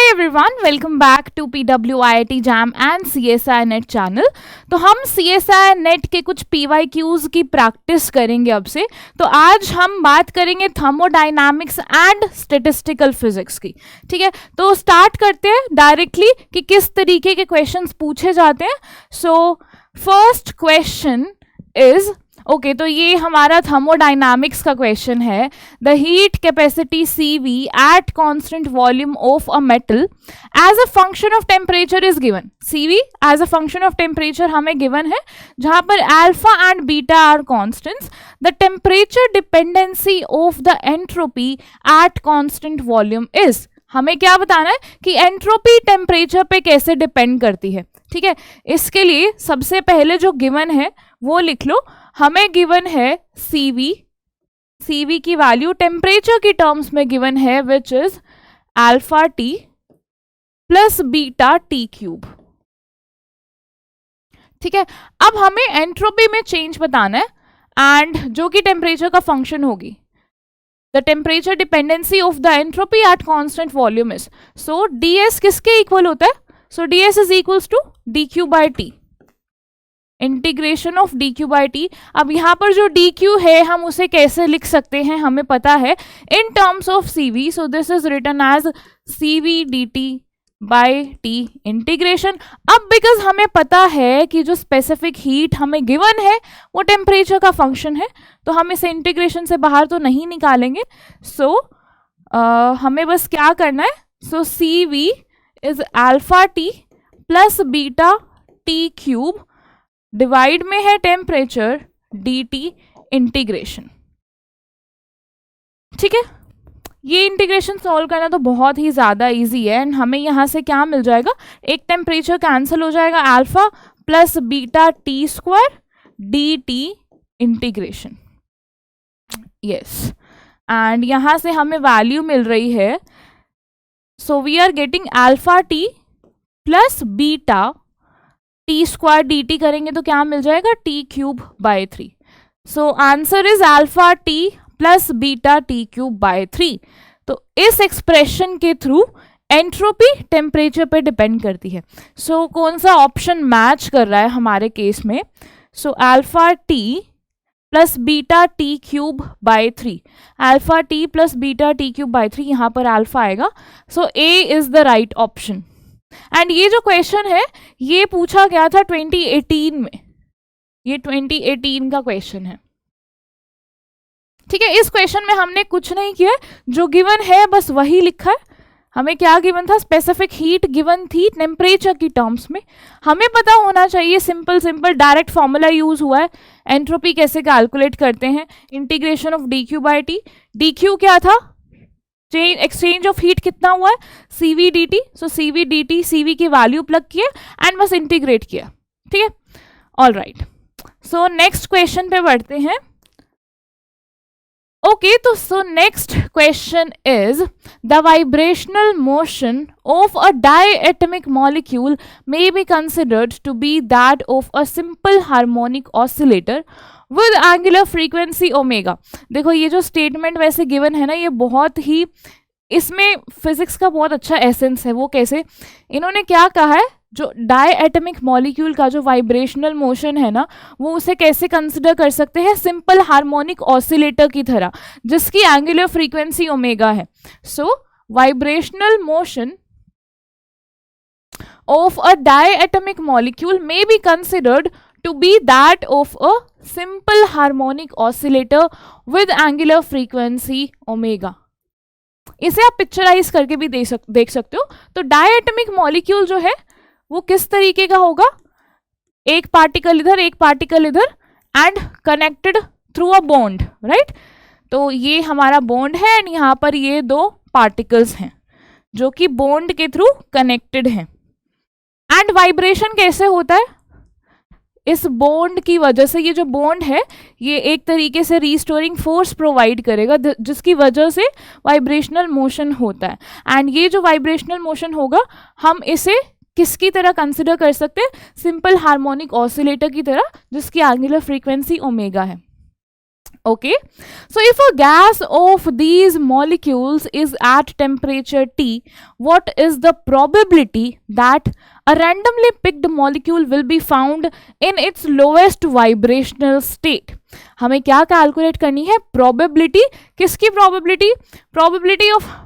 Everyone, welcome back to PWIIT jam and CSI net channel. तो हम CSI net के कुछ PYQs की प्रैक्टिस करेंगे अब से। तो आज हम बात करेंगे थर्मोडायनामिक्स एंड स्टैटिस्टिकल फिजिक्स की। ठीक है, तो स्टार्ट करते हैं डायरेक्टली कि किस तरीके के क्वेश्चंस पूछे जाते हैं। So first question is okay, तो ये हमारा थर्मोडायनामिक्स का क्वेश्चन है। The heat capacity CV at constant volume of a metal as a function of temperature is given. CV as a function of temperature हमें given है, जहां पर alpha and beta are constants. The temperature dependency of the entropy at constant volume is. हमें क्या बताना है कि entropy temperature पे कैसे डिपेंड करती है। ठीक है, इसके लिए सबसे पहले जो गिवन है वो लिख लो। हमें गिवन है CV की वैल्यू टेम्परेचर की टर्म्स में गिवन है, which is alpha T plus beta T cube. ठीक है, अब हमें एंट्रोपी में चेंज बताना है एंड जो कि टेम्परेचर का फंक्शन होगी। The temperature dependency of the entropy at constant volume is. So ds किसके इक्वल होता है? So ds is equals to dq by T, integration of dq by T. अब यहाँ पर जो dq है हम उसे कैसे लिख सकते हैं, हमें पता है in terms of CV। So this is written as CV dt by T integration. अब बिकॉज हमें पता है कि जो स्पेसिफिक हीट हमें गिवन है वो टेम्परेचर का फंक्शन है, तो हम इसे इंटीग्रेशन से बाहर तो नहीं निकालेंगे। सो हमें बस क्या करना है, सो CV is alpha T plus beta T cube, divide में है टेम्परेचर dt इंटीग्रेशन। ठीक है, ये इंटीग्रेशन सॉल्व करना तो बहुत ही ज़्यादा इजी है एंड हमें यहाँ से क्या मिल जाएगा, एक टेम्परेचर कैंसिल हो जाएगा, alpha plus beta T square dt integration. Yes, and यहाँ से हमें वैल्यू मिल रही है। So we are getting alpha T plus beta T square dt करेंगे तो क्या मिल जाएगा, T cube by 3। So answer is alpha T plus beta T cube by 3। तो इस एक्सप्रेशन के थ्रू एंट्रोपी टेम्परेचर पे डिपेंड करती है। सो कौन सा ऑप्शन मैच कर रहा है हमारे केस में? So alpha T plus beta T cube by 3, alpha T plus beta T cube by 3, यहाँ पर अल्फा आएगा। सो A is the right option. And ये जो क्वेश्चन है ये पूछा गया था 2018 में, ये 2018 का क्वेश्चन है। ठीक है, इस क्वेश्चन में हमने कुछ नहीं किया, जो गिवन है बस वही लिखा है। हमें क्या गिवन था, स्पेसिफिक हीट गिवन थी टेम्परेचर की टर्म्स में। हमें पता होना चाहिए, सिंपल डायरेक्ट फॉर्मूला यूज हुआ है। एंट्रोपी कैसे कैलकुलेट करते हैं, integration of dq by T. dq क्या था, एक्सचेंज ऑफ हीट कितना हुआ है, CV dt। So CV dt, CV की वैल्यू प्लग किया एंड बस इंटीग्रेट किया। ठीक है, all right. So next question पे बढ़ते हैं। ओके, तो so next question is the vibrational motion of a diatomic molecule may be considered to be that of a simple harmonic oscillator with angular frequency omega. देखो ये जो statement वैसे given है ना, ये बहुत ही, इसमें फिजिक्स का बहुत अच्छा एसेंस है। वो कैसे, इन्होंने क्या कहा है, जो डायएटमिक मॉलिक्यूल का जो वाइब्रेशनल मोशन है ना, वो उसे कैसे कंसिडर कर सकते हैं, सिंपल हार्मोनिक ऑसिलेटर की तरह, जिसकी एंगुलर फ्रीक्वेंसी ओमेगा है। So vibrational motion of a diatomic molecule may be considered to be that of a simple harmonic oscillator with angular frequency omega। इसे आप पिक्चराइज करके भी देख सकते हो। तो डायएटमिक मॉलिक्यूल जो है वो किस तरीके का होगा, एक पार्टिकल इधर एक पार्टिकल इधर and connected through a bond, right. तो ये हमारा बॉन्ड है एंड यहाँ पर ये दो पार्टिकल्स हैं जो कि बॉन्ड के थ्रू कनेक्टेड हैं। एंड वाइब्रेशन कैसे होता है, इस बॉन्ड की वजह से, ये जो बॉन्ड है ये एक तरीके से रीस्टोरिंग फोर्स प्रोवाइड करेगा, जिसकी वजह से वाइब्रेशनल मोशन होता है। एंड ये जो वाइब्रेशनल मोशन होगा हम इसे किसकी तरह कंसिडर कर सकते हैं, सिंपल हार्मोनिक ऑसिलेटर की तरह, जिसकी एंगुलर फ्रीक्वेंसी ओमेगा है। Okay, so if a gas of these molecules is at temperature T, what is the probability that a randomly picked molecule will be found in its lowest vibrational state? हमें क्या calculate करनी है? Probability. किसकी probability? Probability of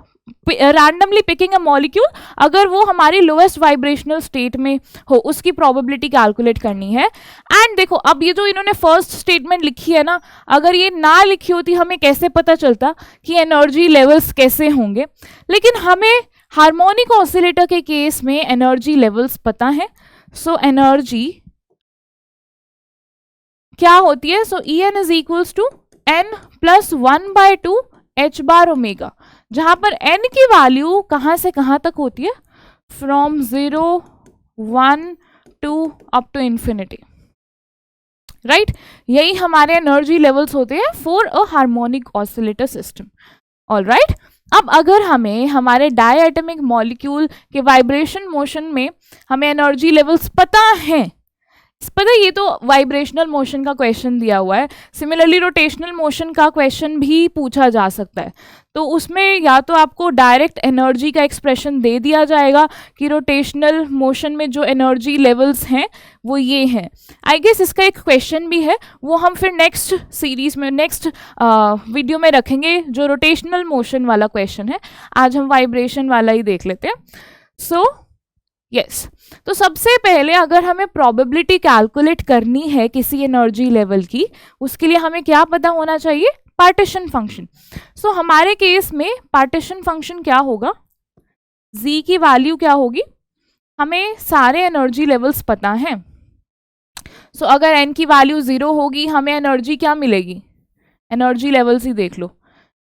randomly picking a molecule, अगर वो हमारी lowest vibrational state में हो, उसकी प्रोबेबिलिटी कैलकुलेट करनी है. एंड देखो, अब ये जो इन्होंने फर्स्ट स्टेटमेंट लिखी है ना, अगर ये ना लिखी होती हमें कैसे पता चलता कि एनर्जी लेवल्स कैसे होंगे. लेकिन हमें हार्मोनिक ऑसिलेटर के केस में एनर्जी लेवल्स पता है. सो एनर्जी क्या होती है? So E N is equals to N plus 1/2 H bar omega, जहां पर n की वैल्यू कहां से कहां तक होती है? From 0, 1, 2 up to infinity. Right, यही हमारे एनर्जी लेवल्स होते हैं for a harmonic oscillator system. All right, अब अगर हमें हमारे डायएटमिक मॉलिक्यूल के वाइब्रेशन मोशन में हमें एनर्जी लेवल्स पता है, ये तो वाइब्रेशनल मोशन का क्वेश्चन दिया हुआ है. सिमिलरली रोटेशनल मोशन का क्वेश्चन भी पूछा जा सकता है. तो उसमें या तो आपको डायरेक्ट एनर्जी का एक्सप्रेशन दे दिया जाएगा कि रोटेशनल मोशन में जो एनर्जी लेवल्स हैं वो ये हैं. आई गेस इसका एक क्वेश्चन भी है, वो हम फिर नेक्स्ट सीरीज में, नेक्स्ट वीडियो में रखेंगे, जो रोटेशनल मोशन वाला क्वेश्चन है. आज हम वाइब्रेशन वाला ही देख लेते हैं. सो यस, तो सबसे पहले अगर हमें प्रोबेबिलिटी कैलकुलेट करनी है किसी एनर्जी लेवल की, उसके लिए हमें क्या पता होना चाहिए? Partition function. सो हमारे केस में पार्टीशन फंक्शन क्या होगा? z की वैल्यू क्या होगी? हमें सारे एनर्जी लेवल्स पता हैं. सो अगर n की वैल्यू 0 होगी, हमें एनर्जी क्या मिलेगी? एनर्जी लेवल्स ही देख लो.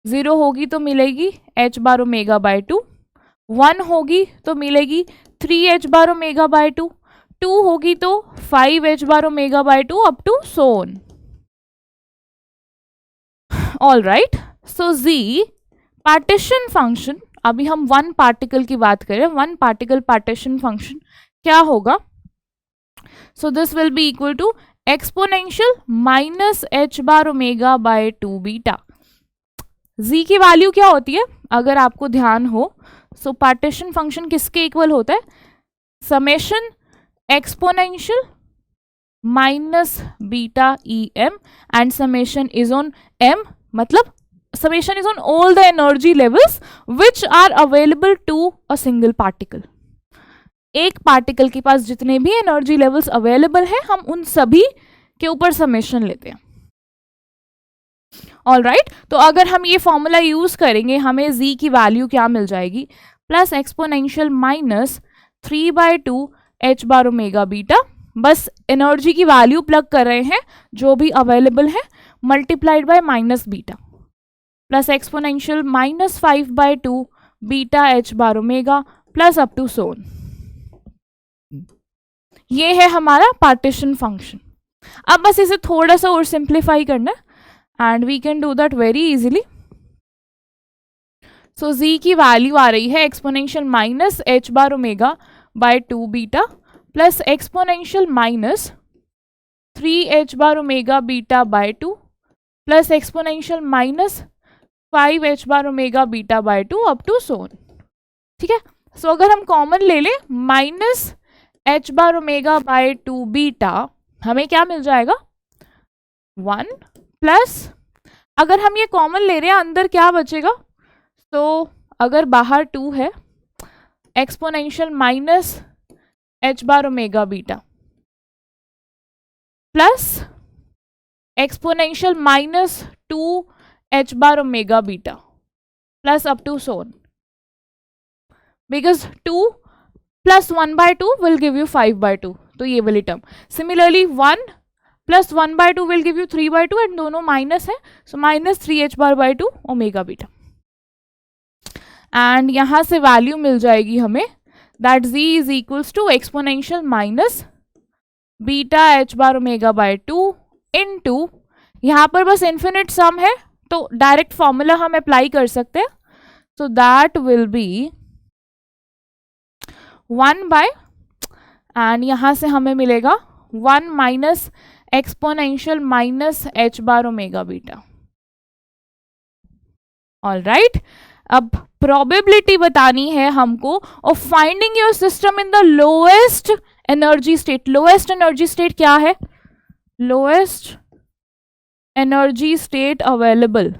0 होगी तो मिलेगी h बार ओमेगा बाय 2, 1 होगी तो मिलेगी 3h बार ओमेगा बाय 2, 2 होगी तो 5h bar omega by 2 up to so on. All right, so z partition function, अभी हम वन पार्टिकल की बात करें, वन पार्टिकल पार्टीशन फंक्शन क्या होगा? So this will be equal to exponential minus h bar omega by 2 beta. z की value क्या होती है अगर आपको ध्यान हो? सो पार्टीशन फंक्शन किसके इक्वल होता है? Summation exponential minus beta E M, and summation is on m, मतलब summation is on all the energy levels which are available to a single particle. एक पार्टिकल के पास जितने भी एनर्जी लेवल्स अवेलेबल हैं, हम उन सभी के ऊपर समेशन लेते हैं. ऑल राइट, तो अगर हम ये फॉर्मूला यूज करेंगे, हमें z की वैल्यू क्या मिल जाएगी? Plus exponential minus 3/2 h bar omega beta. बस एनर्जी की वैल्यू प्लग कर रहे हैं जो भी अवेलेबल है, multiplied by minus beta, plus exponential minus 5/2 beta h bar omega plus up to so on. ये है हमारा पार्टीशन फंक्शन. अब बस इसे थोड़ा सा और सिंप्लीफाई करना है, and we can do that very easily. So z की वैल्यू आ रही है exponential minus h bar omega by 2 beta plus exponential minus 3h bar omega beta by 2 plus exponential minus 5h bar omega beta by 2 up to so on. ठीक है, so अगर हम common ले लें minus h bar omega by 2 beta, हमें क्या मिल जाएगा? 1 प्लस, अगर हम ये कॉमन ले रहे हैं, अंदर क्या बचेगा? तो अगर बाहर 2 है, exponential minus h bar omega beta plus exponential minus 2h bar omega beta plus up to so on, because 2 plus 1/2 will give you 5/2, तो ये वाली term. Similarly 1 plus 1/2 will give you 3/2, and दोनों माइनस है, so minus 3h bar by 2 omega beta. And यहां से value मिल जाएगी हमें, that z is equals to exponential minus beta h bar omega by 2 into, यहाँ पर बस इन्फिनिट सम है तो डायरेक्ट फॉर्मूला हम अप्लाई कर सकते हैं. So that will be 1 by, and यहां से हमें मिलेगा 1 minus exponential minus h bar omega beta. All right, अब प्रोबेबिलिटी बतानी है हमको of finding your system in the lowest energy state. Lowest energy state क्या है? Lowest energy state available,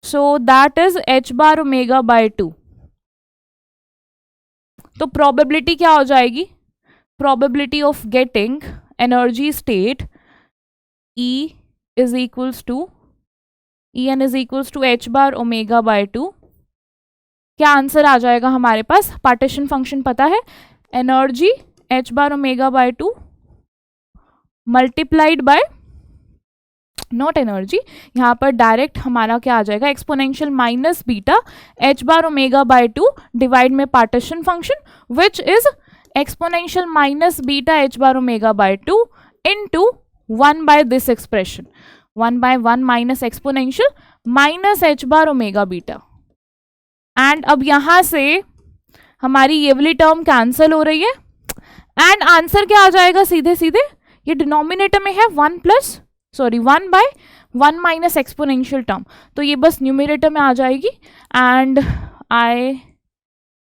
so that is h bar omega by 2। तो probability क्या हो जाएगी? Probability of getting energy state E is equals to En is equals to h bar omega by 2। क्या answer आ जाएगा हमारे पास? Partition function पता है, energy h bar omega by 2 multiplied by, not energy, यहाँ पर डायरेक्ट हमारा क्या आ जाएगा? Exponential minus beta h bar omega by 2 divide में partition function which is exponential minus beta h bar omega by 2 into 1 by this expression, 1 by 1 minus exponential minus h bar omega beta। And अब यहां से हमारी ये वाली term cancel हो रही है एंड आंसर क्या आ जाएगा? सीधे सीधे ये डिनोमिनेटर में है 1 by 1 माइनस एक्सपोनेंशियल टर्म, तो ये बस न्यूमरेटर में आ जाएगी and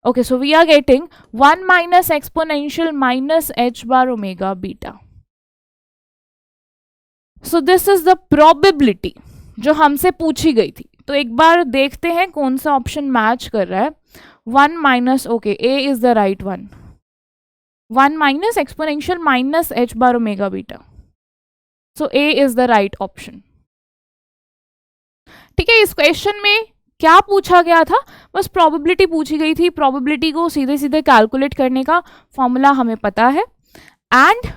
okay, so we are getting 1 minus exponential minus h bar omega beta। So this is the probability जो हमसे पूछी गई थी। तो एक बार देखते हैं कौन सा ऑप्शन मैच कर रहा है। 1 minus, okay, A is the right one, 1 minus exponential minus h bar omega beta, so A is the right option. ठीक है, इस क्वेश्चन में क्या पूछा गया था? बस प्रोबेबिलिटी पूछी गई थी। प्रोबेबिलिटी को सीधे सीधे कैलकुलेट करने का फॉर्मूला हमें पता है एंड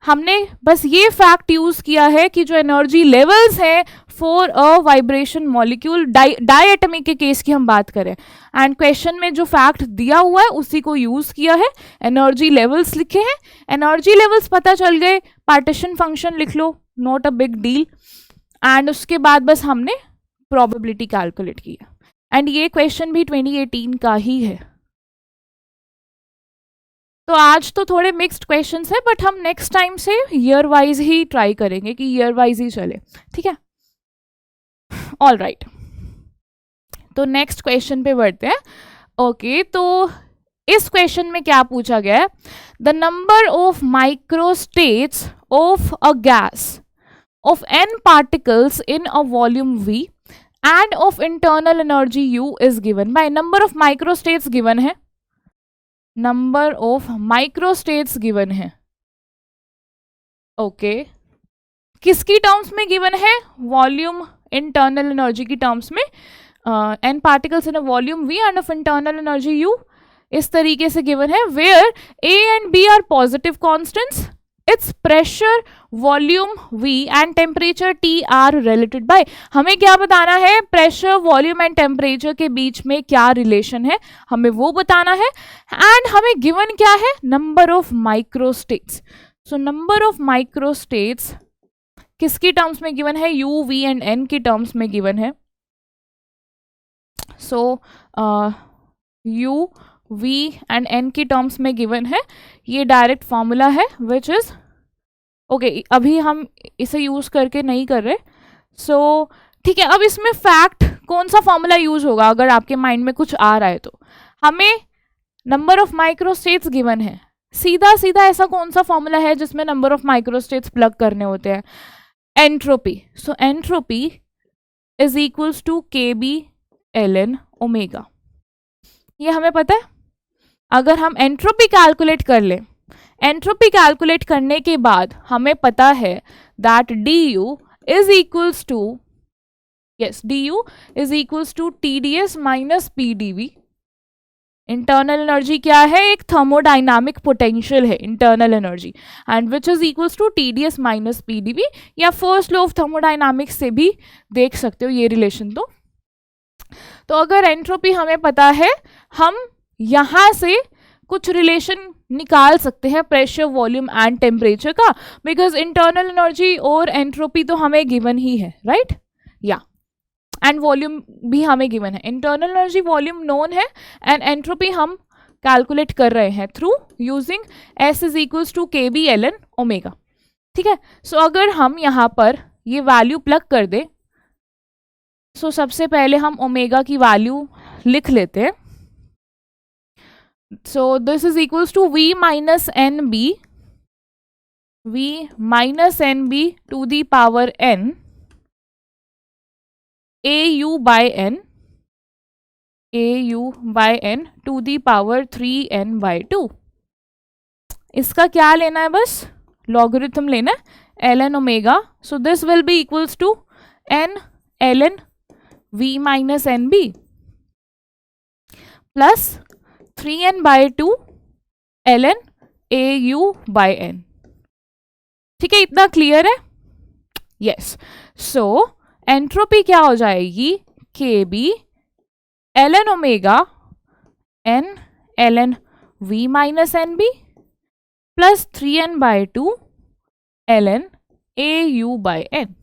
हमने बस ये फैक्ट यूज किया है कि जो एनर्जी लेवल्स हैं फॉर अ वाइब्रेशन मॉलिक्यूल, डायएटमिक के केस की हम बात करें, एंड क्वेश्चन में जो फैक्ट दिया हुआ है उसी को यूज किया है। एनर्जी लेवल्स लिखे हैं, एनर्जी लेवल्स पता चल गए, पार्टीशन फंक्शन लिख लो, not a big deal, and उसके बाद बस हमने प्रोबेबिलिटी कैलकुलेट किया। एंड ये क्वेश्चन भी 2018 का ही है। तो आज तो थोड़े मिक्स्ड क्वेश्चंस है, बट हम नेक्स्ट टाइम से ईयर वाइज ही ट्राई करेंगे कि ईयर वाइज ही चले, ठीक है? ऑल राइट, तो नेक्स्ट क्वेश्चन पे बढ़ते हैं। ओके, तो इस क्वेश्चन में क्या पूछा गया है? The number of microstates of a gas off n particles in a volume V and of internal energy U is given by। Number of microstates given है, नंबर ऑफ माइक्रोस्टेट्स गिवन है। Okay, किसकी terms में given है? Volume internal energy की terms में, n particles in a volume V and of internal energy U इस तरीके से गिवन है, where A and B are positive constants, it's pressure, volume V and temperature T are related by. हमें क्या बताना है? प्रेशर, वॉल्यूम एंड टेम्परेचर के बीच में क्या रिलेशन है, हमें वो बताना है। एंड हमें गिवन क्या है? Number of microstates. So number of microstates किसकी टर्म्स में गिवन है? U, V एंड N की टर्म्स में गिवन है। So U, V and N की टर्म्स में गिवन है। ये डायरेक्ट फॉर्मूला है विच इज ओके, अभी हम इसे यूज करके नहीं कर रहे। सो ठीक है, अब इसमें फैक्ट कौन सा फॉर्मूला यूज होगा अगर आपके माइंड में कुछ आ रहा है तो? हमें नंबर ऑफ माइक्रोस्टेट्स गिवन है, सीधा सीधा ऐसा कौन सा फॉर्मूला है जिसमें नंबर ऑफ माइक्रोस्टेट्स प्लग करने होते हैं? Entropy. So entropy is equals to KB ln omega, ये हमें पता है। अगर हम एंट्रोपी कैलकुलेट कर लें, एंट्रोपी कैलकुलेट करने के बाद हमें पता है that du is equals to, yes, du is equals to TdS minus PdV। Internal energy क्या है? एक थर्मोडाइनामिक पोटेंशियल है internal energy, and which is equals to TdS minus PdV, या फर्स्ट लॉ ऑफ थर्मोडाइनामिक्स से भी देख सकते हो ये रिलेशन। तो अगर एंट्रोपी हमें पता है, हम यहां से कुछ रिलेशन निकाल सकते हैं प्रेशर, वॉल्यूम एंड टेम्परेचर का, बिकॉज इंटरनल एनर्जी और एंट्रोपी तो हमें गिवन ही है, राइट? या एंड वॉल्यूम भी हमें गिवन है। इंटरनल एनर्जी, वॉल्यूम नोन है एंड एंट्रोपी हम कैलकुलेट कर रहे हैं through using S is equals to KB ln omega, ठीक है? सो अगर हम यहाँ पर ये वैल्यू प्लग कर दे। सो सबसे पहले हम ओमेगा की वैल्यू लिख लेते हैं। So this is equals to v minus N B, v minus N B to the power n au by n, au by n to the power 3n by 2। इसका क्या लेना है, बस लॉगरिथम लेना है ln omega. So this will be equals to n ln v minus N B plus 3n by 2 ln au by n। ठीक है, इतना क्लियर है? यस। सो एंट्रोपी क्या हो जाएगी, K B ln omega n ln v minus N B plus 3n by 2 ln au by n।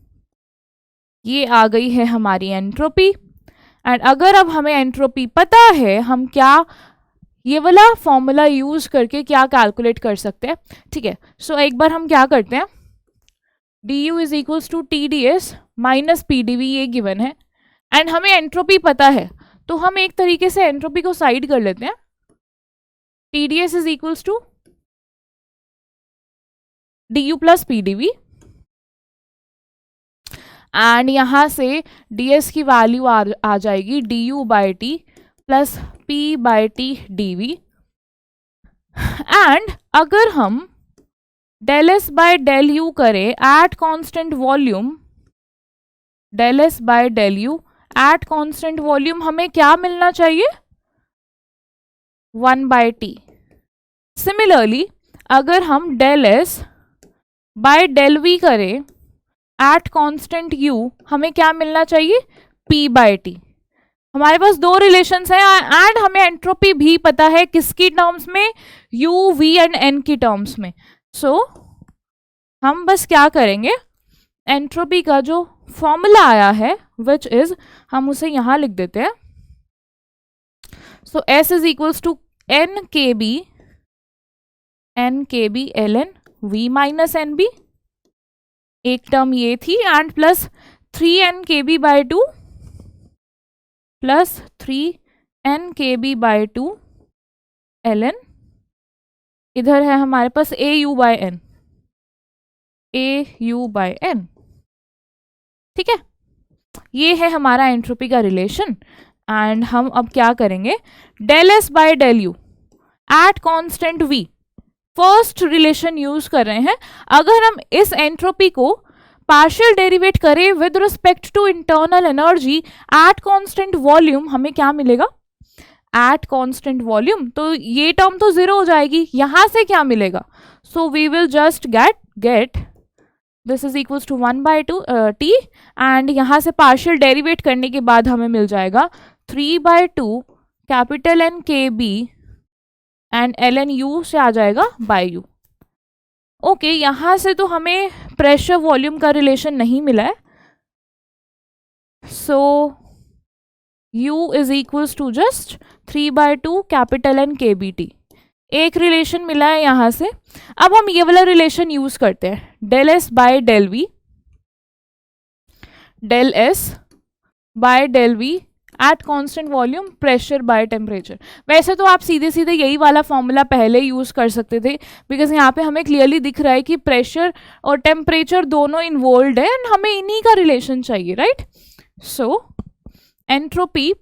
ये आ गई है हमारी एंट्रोपी। एंड अगर अब हमें एंट्रोपी पता है, हम क्या ये वाला फॉर्मूला यूज करके क्या कैलकुलेट कर सकते हैं। ठीक है, सो एक बार हम क्या करते हैं, du is equals to T D S minus P D V, ये गिवन है एंड हमें एंट्रोपी पता है, तो हम एक तरीके से एंट्रोपी को साइड कर लेते हैं। T D S is equals to D U plus P D V and यहां से डी एस की वैल्यू आ जाएगी D U by T plus P by T D V. And अगर हम del S by del U करें at constant volume, del S by del U at constant volume, हमें क्या मिलना चाहिए, 1 बाय टी। सिमिलरली अगर हम del S by del V करें एट कांस्टेंट यू, हमें क्या मिलना चाहिए, p बाय टी। हमारे पास दो रिलेशंस हैं एंड हमें एंट्रोपी भी पता है, किसकी टर्म्स में, u, v एंड n की टर्म्स में। सो हम बस क्या करेंगे, एंट्रोपी का जो फॉर्मूला आया है विच इज, हम उसे यहां लिख देते हैं। So s is equals to n K B ln v minus N B, एक टर्म ये थी, एंड प्लस 3n के बी बाई 2 प्लस 3n के बी बाई 2 ln, इधर है हमारे पास A U by N, by N. ठीक है, ये है हमारा एंट्रोपी का रिलेशन। एंड हम अब क्या करेंगे, del S by del U at constant V, first relation use कर रहे हैं। अगर हम इस एंट्रोपी को पार्शियल डेरिवेट करें with respect to internal energy at constant volume, हमें क्या मिलेगा, एट कांस्टेंट वॉल्यूम, तो ये टर्म तो जीरो हो जाएगी, यहां से क्या मिलेगा, so we will just get this is equals to 1 by 2 T, and यहां से पार्शियल डेरिवेट करने के बाद हमें मिल जाएगा 3 by 2 capital N K B and L N U से आ जाएगा बाई यू। ओके, यहां से तो हमें प्रेशर वॉल्यूम का रिलेशन नहीं मिला है, so u is equals to just 3 by 2 capital N K B T, एक रिलेशन मिला है यहां से। अब हम ये वाला रिलेशन यूज करते हैं, del S by del V, del S by del V at constant volume pressure by temperature. वैसे तो आप सीधे सीधे यही वाला फॉर्मूला पहले यूज कर सकते थे, बिकॉज यहाँ पे हमें क्लियरली दिख रहा है कि प्रेशर और टेम्परेचर दोनों इन्वॉल्व है एंड हमें इन्हीं का रिलेशन चाहिए, राइट। सो एंट्रोपी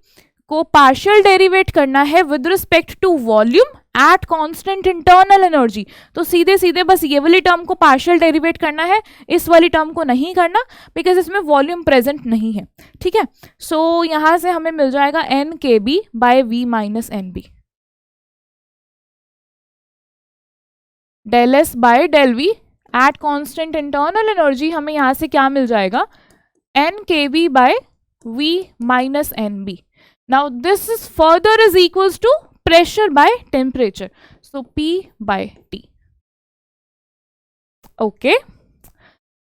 को पार्शियल डेरिवेट करना है with respect to volume at constant internal energy, तो सीधे सीधे बस ये वाली टर्म को पार्शियल डेरिवेट करना है, इस वाली टर्म को नहीं करना बिकॉज इसमें वॉल्यूम प्रेजेंट नहीं है। ठीक है, सो यहां से हमें मिल जाएगा N K B by V minus N B, del S by del V at constant internal energy, हमें यहां से क्या मिल जाएगा, N K B by V minus N B. Now this is further is equals to pressure by temperature, so P by T। Okay,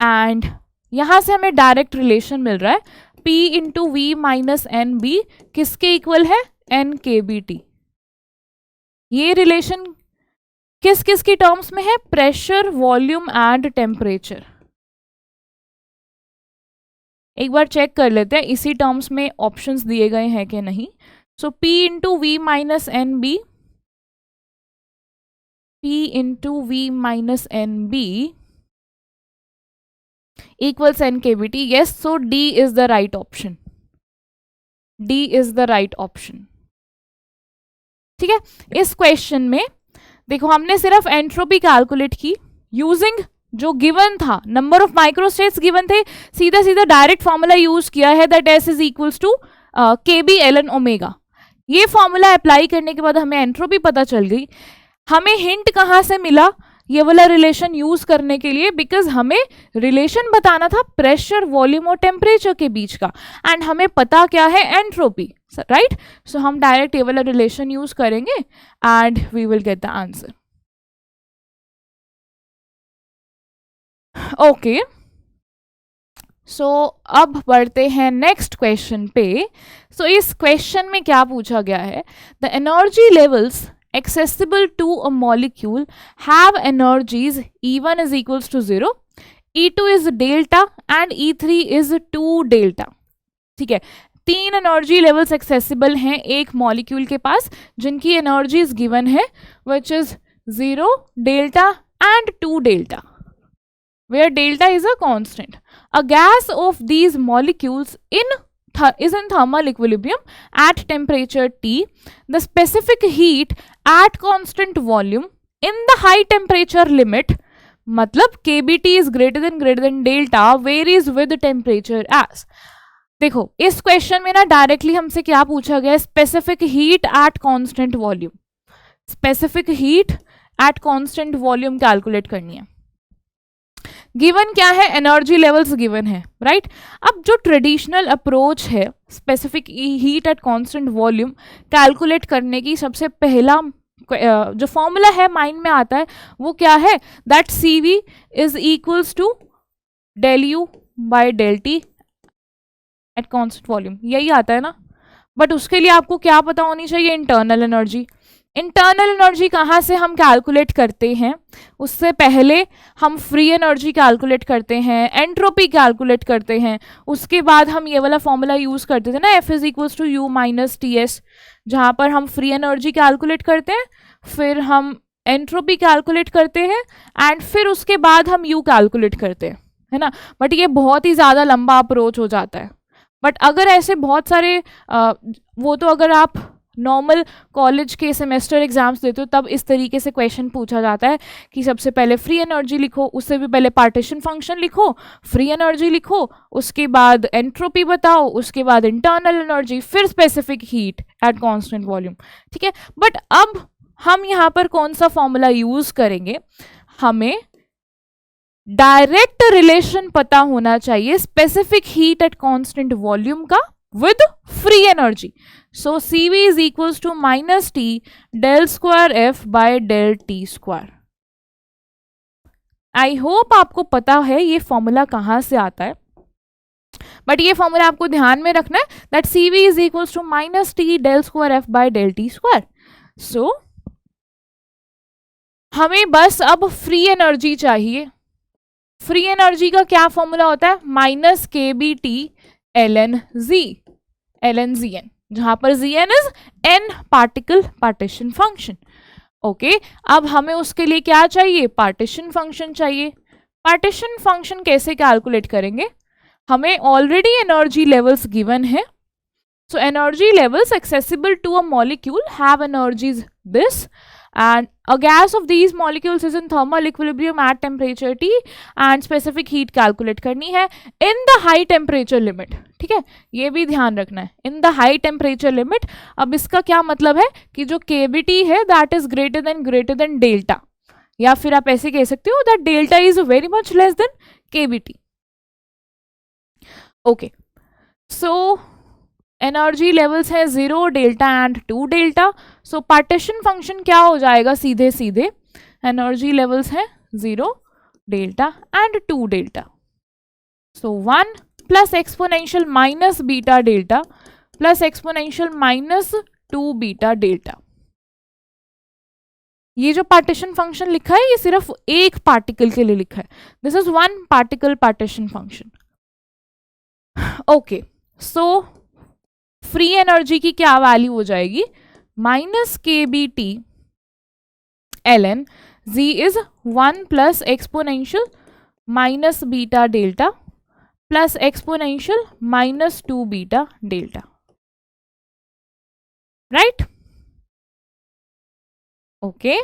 and यहां से हमें direct relation मिल रहा है, P into V minus N B किसके equal है, N K B T. ये relation किस किस की टर्म्स में है, प्रेशर, वॉल्यूम एंड टेम्परेचर। एक बार चेक कर लेते हैं इसी टर्म्स में ऑप्शंस दिए गए हैं कि नहीं। So P into V minus N B, P into V minus N B equals n kBT. Yes, so D is the right option. D is the right option. ठीक है, इस क्वेश्चन में देखो हमने सिर्फ एंट्रोपी कैलकुलेट की using जो given था, नंबर ऑफ माइक्रोस्टेट्स गिवन थे, सीधा सीधा डायरेक्ट फॉर्मूला यूज किया है that S is equals to KB ln omega. ये फॉर्मूला अप्लाई करने के बाद हमें एंट्रोपी पता चल गई। हमें हिंट कहाँ से मिला ये वाला रिलेशन यूज करने के लिए? बिकॉज हमें रिलेशन बताना था प्रेशर, वॉल्यूम और टेम्परेचर के बीच का, एंड हमें पता क्या है? Entropy, right? सो हम डायरेक्ट ये वाला रिलेशन यूज करेंगे and we will get the answer. Okay, so अब बढ़ते हैं नेक्स्ट क्वेश्चन पे। सो इस क्वेश्चन में क्या पूछा गया है? The energy levels accessible to a molecule have energies E1 is equals to 0, E2 is delta and E3 is 2 delta। ठीक है, 3 एनर्जी लेवल्स एक्सेसिबल हैं एक मॉलिक्यूल के पास जिनकी एनर्जीज गिवन है which is 0, delta and 2 delta, where delta is a constant. A gas of these molecules is in thermal equilibrium at temperature T. The specific heat at constant volume in the high temperature limit, मतलब KBT is greater than delta, varies with temperature as। देखो इस question में ना directly हमसे क्या पूछा गया है? Specific heat at constant volume, specific heat at constant volume calculate करनी है। गिवन क्या है? एनर्जी लेवल्स गिवन है, राइट? अब जो ट्रेडिशनल अप्रोच है specific heat at constant volume calculate करने की, सबसे पहला जो फॉर्मूला है माइंड में आता है वो क्या है? That CV is equals to del U by del T at constant volume, यही आता है ना? बट उसके लिए आपको क्या पता होनी चाहिए? Internal energy. इंटरनल एनर्जी कहाँ से हम कैलकुलेट करते हैं? उससे पहले हम फ्री एनर्जी कैलकुलेट करते हैं, एंट्रोपी कैलकुलेट करते हैं, उसके बाद हम ये वाला फॉर्मूला यूज करते थे ना, F is equals to U minus TS, जहाँ पर हम फ्री एनर्जी कैलकुलेट करते हैं, फिर हम एंट्रोपी कैलकुलेट करते हैं एंड फिर उसके बाद हम U कैलकुलेट करते हैं, है ना? बट ये बहुत ही ज़्यादा लंबा अप्रोच हो जाता है। बट अगर ऐसे बहुत सारे वो तो अगर आप नॉर्मल कॉलेज के सेमेस्टर एग्जाम्स देते हो तब इस तरीके से क्वेश्चन पूछा जाता है कि सबसे पहले फ्री एनर्जी लिखो, उससे भी पहले पार्टीशन फंक्शन लिखो, फ्री एनर्जी लिखो, उसके बाद एंट्रोपी बताओ, उसके बाद इंटरनल एनर्जी, फिर specific heat at constant volume. ठीक है, बट अब हम यहाँ पर कौन सा फॉर्मूला यूज करेंगे? हमें डायरेक्ट रिलेशन पता होना चाहिए specific heat at constant volume का with free energy. So CV is equals to minus T del square F by del T square. I hope आपको पता है ये फॉर्मूला कहाँ से आता है, बट ये फॉर्मूला आपको ध्यान में रखना है that CV is equals to minus T del square F by del T square. So हमें बस अब फ्री एनर्जी चाहिए। फ्री एनर्जी का क्या फॉर्मूला होता है? माइनस KBT ln Zn, जहां पर Zn is n particle partition function. Okay, अब हमें उसके लिए क्या चाहिए? पार्टीशन फंक्शन चाहिए। पार्टीशन फंक्शन कैसे कैलकुलेट करेंगे? हमें ऑलरेडी एनर्जी लेवल्स गिवन है। So energy levels accessible to a molecule have energies this, and a gas of these molecules is in thermal equilibrium at temperature T and specific heat calculate करनी है in the high temperature limit। ठीक है, ये भी ध्यान रखना है, in the high temperature limit। अब इसका क्या मतलब है कि जो KBT है that is greater than delta, या फिर आप ऐसे कह सकते हो that delta is very much less than KBT। Okay, so energy levels है 0, delta and 2 delta. So partition function क्या हो जाएगा? सीधे सीधे एनर्जी लेवल्स है 0, delta and 2 delta. So 1 plus exponential minus beta delta plus exponential minus 2 beta delta. ये जो partition function लिखा है ये सिर्फ एक पार्टिकल के लिए लिखा है। This is one particle partition function. Okay, so free energy की क्या वैल्यू हो जाएगी, minus K B T ln z is 1 plus exponential minus beta delta plus exponential minus 2 beta delta, right. Okay,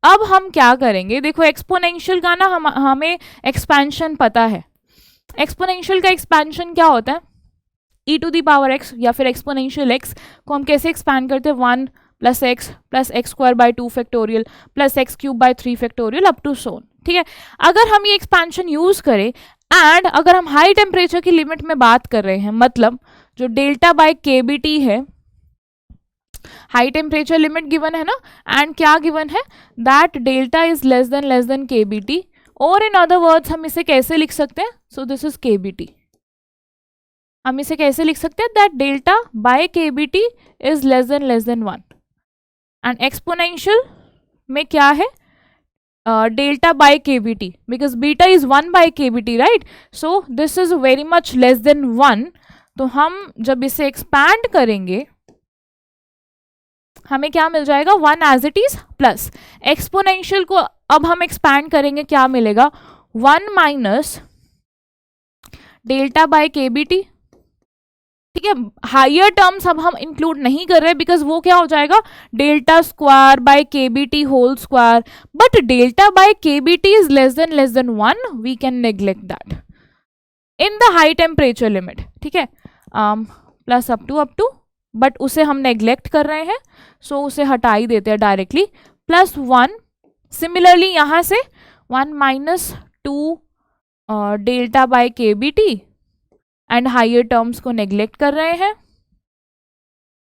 अब हम क्या करेंगे, देखो एक्सपोनेंशियल का ना हमें एक्सपेंशन पता है। एक्सपोनेंशियल का एक्सपेंशन क्या होता है, ई टू दी पावर एक्स या फिर एक्सपोनेंशियल एक्स को हम कैसे एक्सपैंड करते हैं, 1 plus X square by 2 factorial plus X cube by 3 factorial up to so on. ठीक है, अगर हम ये एक्सपेंशन यूज करें एंड अगर हम हाई टेम्परेचर की लिमिट में बात कर रहे हैं, मतलब जो डेल्टा बाय केबीटी है, हाई टेम्परेचर लिमिट गिवन है ना, एंड क्या गिवन है, that delta is less then KBT, और इन अदर वर्ड्स हम इसे कैसे लिख सकते हैं, सो दिस इज केबीटी। हम इसे कैसे लिख सकते हैं, that delta by K B T is less than 1, and exponential में क्या है, delta by K B T, because beta is 1 by K B T, right. So this is very much less than 1, तो हम जब इसे एक्सपैंड करेंगे हमें क्या मिल जाएगा, 1 as it is, plus exponential को अब हम एक्सपैंड करेंगे, क्या मिलेगा, 1 माइनस डेल्टा बाय केबीटी। ठीक है, हायर टर्म्स अब हम इंक्लूड नहीं कर रहे बिकॉज वो क्या हो जाएगा, delta square by K B T whole square, but delta by K B T is less than 1, we can neglect that in the high temperature limit. ठीक है, प्लस अप टू, बट उसे हम नेग्लेक्ट कर रहे हैं, सो उसे हटा ही देते हैं डायरेक्टली, प्लस 1। सिमिलरली यहां से 1 minus 2 delta by K B T, and higher terms को नेग्लेक्ट कर रहे हैं,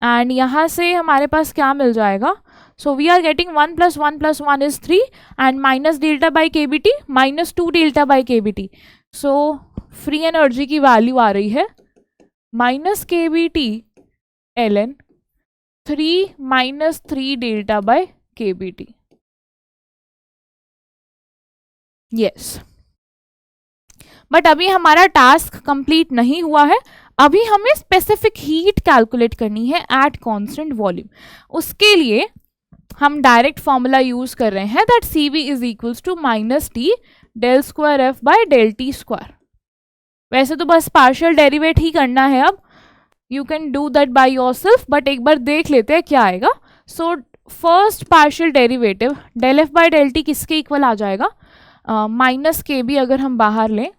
एंड यहां से हमारे पास क्या मिल जाएगा, so we are getting 1 plus 1 is 3, and minus delta by K B T minus 2 delta by K B T, so free energy की वैल्यू आ रही है minus K B T ln 3 minus 3 delta by K B T. Yes, but अभी हमारा टास्क कंप्लीट नहीं हुआ है, अभी हमें स्पेसिफिक हीट कैलकुलेट करनी है एट कांस्टेंट वॉल्यूम। उसके लिए हम डायरेक्ट फॉर्मूला यूज कर रहे हैं, that CV is equals to minus T del square F by del T square. वैसे तो बस पार्शियल डेरिवेट ही करना है, अब you can do that by yourself, but एक बार देख लेते हैं क्या आएगा। So first partial derivative del F by del T किसके इक्वल आ जाएगा, माइनस के बी अगर हम बाहर लें,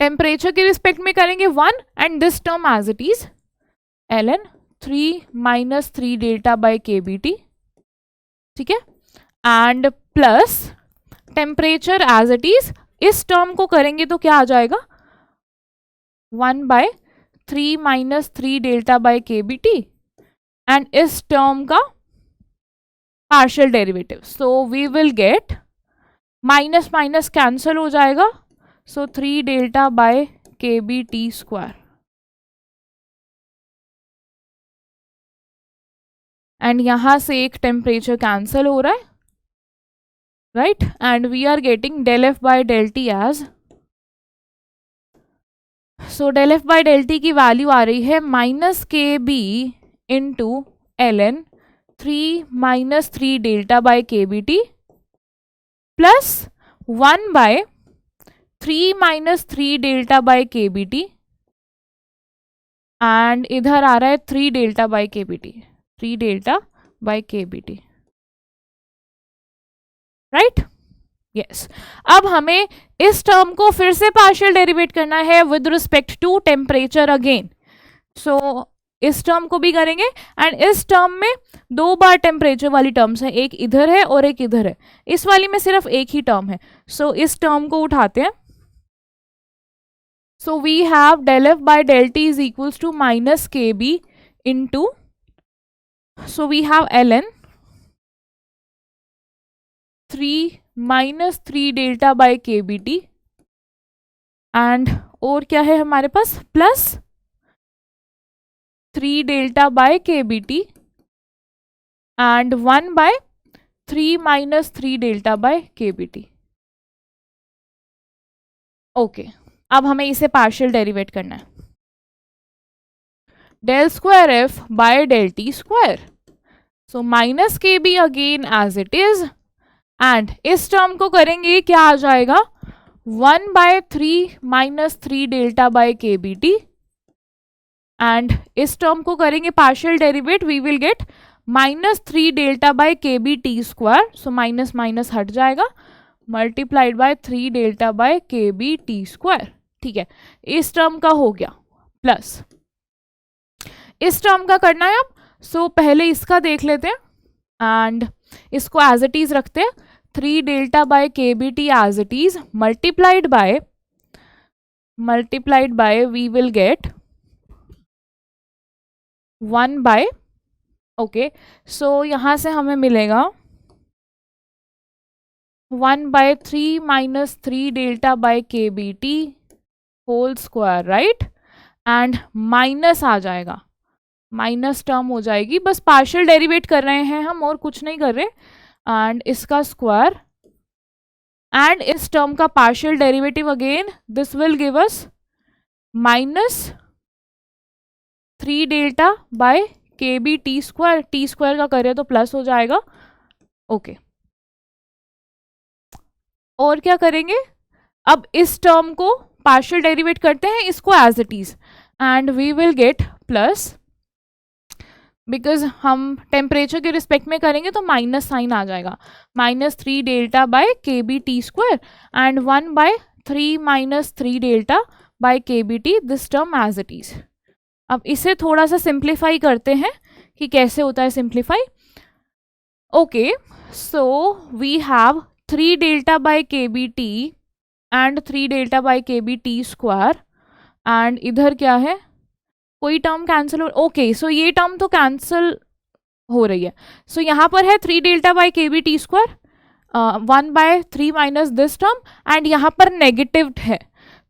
टेम्परेचर के रिस्पेक्ट में करेंगे 1, and this term as it is ln 3 minus 3 delta by K B T. ठीक है, and plus temperature as it is, इस टर्म को करेंगे तो क्या आ जाएगा, 1 by 3 minus 3 delta by K B T, and इस टर्म का partial derivative, so we will get minus minus cancel हो जाएगा, so 3 delta by K B T square, and यहां से एक टेम्परेचर कैंसल हो रहा है, right, and we are getting del F by del T as, so del F by del T की value आ रही है minus K B into ln 3 minus 3 delta by K B T plus 1 by 3 minus 3 delta by K B T, and इधर आ रहा है 3 delta by K B T, 3 delta by K B T, right. Yes, अब हमें इस टर्म को फिर से पार्शियल डेरिवेट करना है with respect to temperature again, so इस टर्म को भी करेंगे, एंड इस टर्म में 2 बार टेम्परेचर वाली टर्म्स है, एक इधर है और एक इधर है, इस वाली में सिर्फ एक ही टर्म है, सो इस टर्म को उठाते हैं, so we have del F by del T is equals to minus K B into, so we have ln 3 minus 3 delta by K B T, and और क्या है हमारे पास, plus 3 delta by K B T, and 1 by 3 minus 3 delta by K B T. Okay, अब हमें इसे partial derivate करना है, del square F by del T square, so minus K B again as it is, and इस टर्म को करेंगे क्या आ जाएगा 1/3 minus 3 delta by K B T, and इस टर्म को करेंगे partial derivate, we will get minus 3 delta by K B T square, so minus minus हट जाएगा, multiplied by 3 delta by K B T square. ठीक है, इस term का हो गया, प्लस इस टर्म का करना है अब, सो पहले इसका देख लेते हैं एंड इसको एज इट इज रखते हैं, 3 delta by K B T as it is, multiplied by we will get 1 by, okay, so यहां से हमें मिलेगा 1/3 minus 3 delta by K B T whole square, right, and minus आ जाएगा, minus term हो जाएगी, बस पार्शियल डेरिवेट कर रहे हैं हम और कुछ नहीं कर रहे, एंड इसका स्क्वायर एंड इस टर्म का partial derivative again, this will give us minus 3 delta by K B T square, T square का करें तो प्लस हो जाएगा, ओके। और क्या करेंगे, अब इस टर्म को पार्शियल डेरिवेट करते हैं, इसको as it is, and we will get plus, because हम टेम्परेचर के रिस्पेक्ट में करेंगे तो माइनस साइन आ जाएगा, minus 3 delta by K B T square and 1/3 minus 3 delta by K B T, this term as it is. अब इसे थोड़ा सा सिंप्लीफाई करते हैं कि कैसे होता है simplify, okay, so we have 3 delta by K B T and 3 delta by K B T square, and इधर क्या है, कोई टर्म कैंसिल हो, ओके, सो ये टर्म तो कैंसिल हो रही है, सो यहाँ पर है 3 delta by K B T square, 1/3 minus this term, and यहाँ पर नेगेटिव है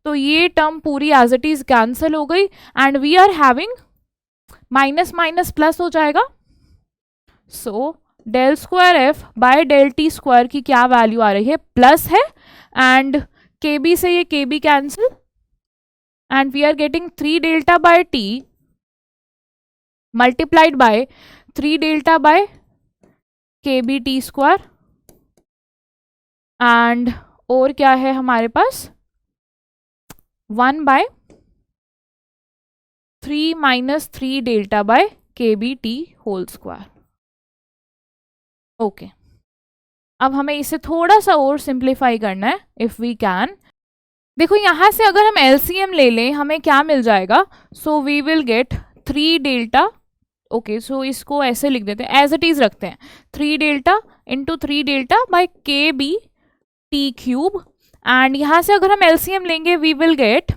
तो ये टर्म पूरी एज इट इज कैंसिल हो गई, and we are having minus minus plus हो जाएगा, so del square F by del T square की क्या वैल्यू आ रही है, प्लस है, एंड के बी से ये K B cancel, and we are getting 3 delta by t multiplied by 3 delta by kb t square, and और क्या है हमारे पास 1/3 minus 3 delta by kb t whole square, okay. अब हमें इसे थोड़ा सा और सिंप्लीफाई करना है इफ वी कैन, देखो यहां से अगर हम एलसीएम ले लें हमें क्या मिल जाएगा, so we will get 3 delta, okay, so इसको ऐसे लिख देते हैं, एज इट इज रखते हैं, 3 delta into 3 delta by K B T cube, and यहाँ से अगर हम एलसीएम लेंगे वी विल गेट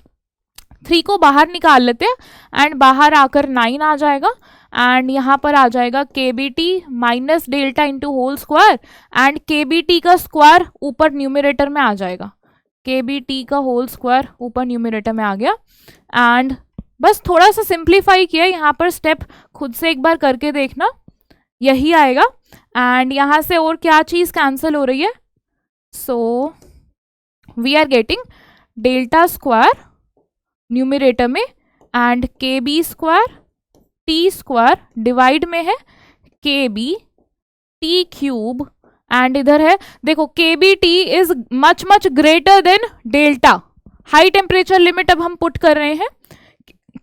3 को बाहर निकाल लेते हैं एंड बाहर आकर 9 आ जाएगा, एंड यहाँ पर आ जाएगा K B T minus delta into whole square, and K B T का स्क्वायर ऊपर न्यूमरेटर में आ जाएगा, के बी टी का होल स्क्वायर ऊपर न्यूमरेटर में आ गया, एंड बस थोड़ा सा सिंप्लीफाई किया, यहाँ पर स्टेप खुद से एक बार करके देखना, यही आएगा, एंड यहाँ से और क्या चीज़ कैंसिल हो रही है, so we are getting delta square numerator में and K B square T square divide में है के बी टी क्यूब, एंड इधर है देखो K B T is much much greater than delta, high temperature limit अब हम पुट कर रहे हैं,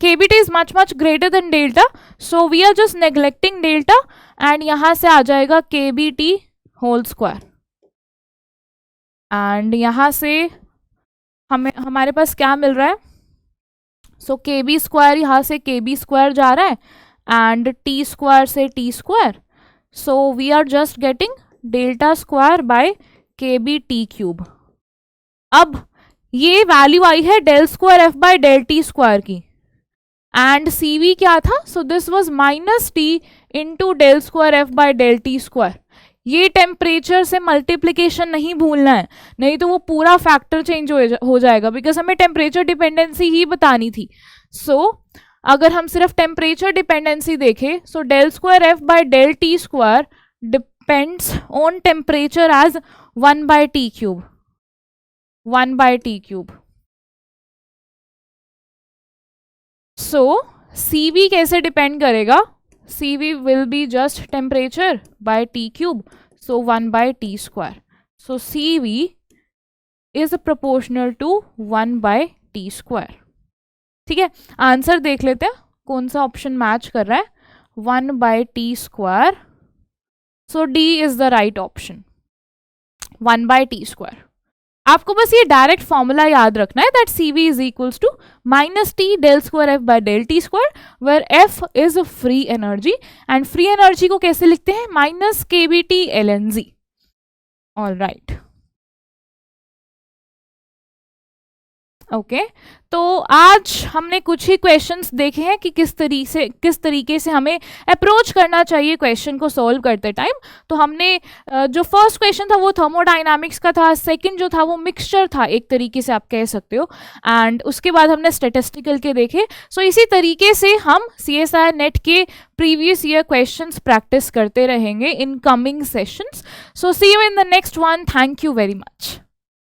K B T is much much greater than delta, so we are just neglecting delta, and यहां से आ जाएगा K B T whole square, and यहां से हमारे पास क्या मिल रहा है, सो के बी स्क्वायर यहाँ से के बी स्क्वायर जा रहा है एंड टी स्क्वायर से T square, so we are just getting delta square by K B T cube. अब ये वैल्यू आई है del square F by del T square की, एंड सी वी क्या था, so this was minus T into del square F by del T square, ये temperature से multiplication नहीं भूलना है, नहीं तो वो पूरा फैक्टर चेंज हो जाएगा, बिकॉज हमें टेम्परेचर डिपेंडेंसी ही बतानी थी, सो अगर हम सिर्फ टेम्परेचर डिपेंडेंसी देखें, so del square F by del T square depends on temperature as 1/t cube, 1/t cube, so CV कैसे डिपेंड करेगा, CV will be just temperature by T cube, so 1/T². So CV is proportional to 1/T². ठीक है, answer देख लेते हैं कौन सा option match कर रहा है. 1/T². So D is the right option, 1/T². आपको बस ये डायरेक्ट फॉर्मूला याद रखना है that CV is equals to -T∇²F/∆T², where F is free energy and free energy को कैसे लिखते हैं, -kBT lnG. All right. Okay तो आज हमने कुछ ही क्वेश्चंस देखे हैं कि किस तरीके से हमें अप्रोच करना चाहिए क्वेश्चन को सॉल्व करते टाइम. तो हमने जो फर्स्ट क्वेश्चन था वो थर्मोडायनामिक्स का था, सेकंड जो था वो मिक्सचर था एक तरीके से आप कह सकते हो, एंड उसके बाद हमने स्टैटिस्टिकल के देखे. सो इसी तरीके से हम CSIR नेट के प्रीवियस ईयर क्वेश्चंस प्रैक्टिस करते रहेंगे in coming sessions. So see you in the next one. Thank you very much.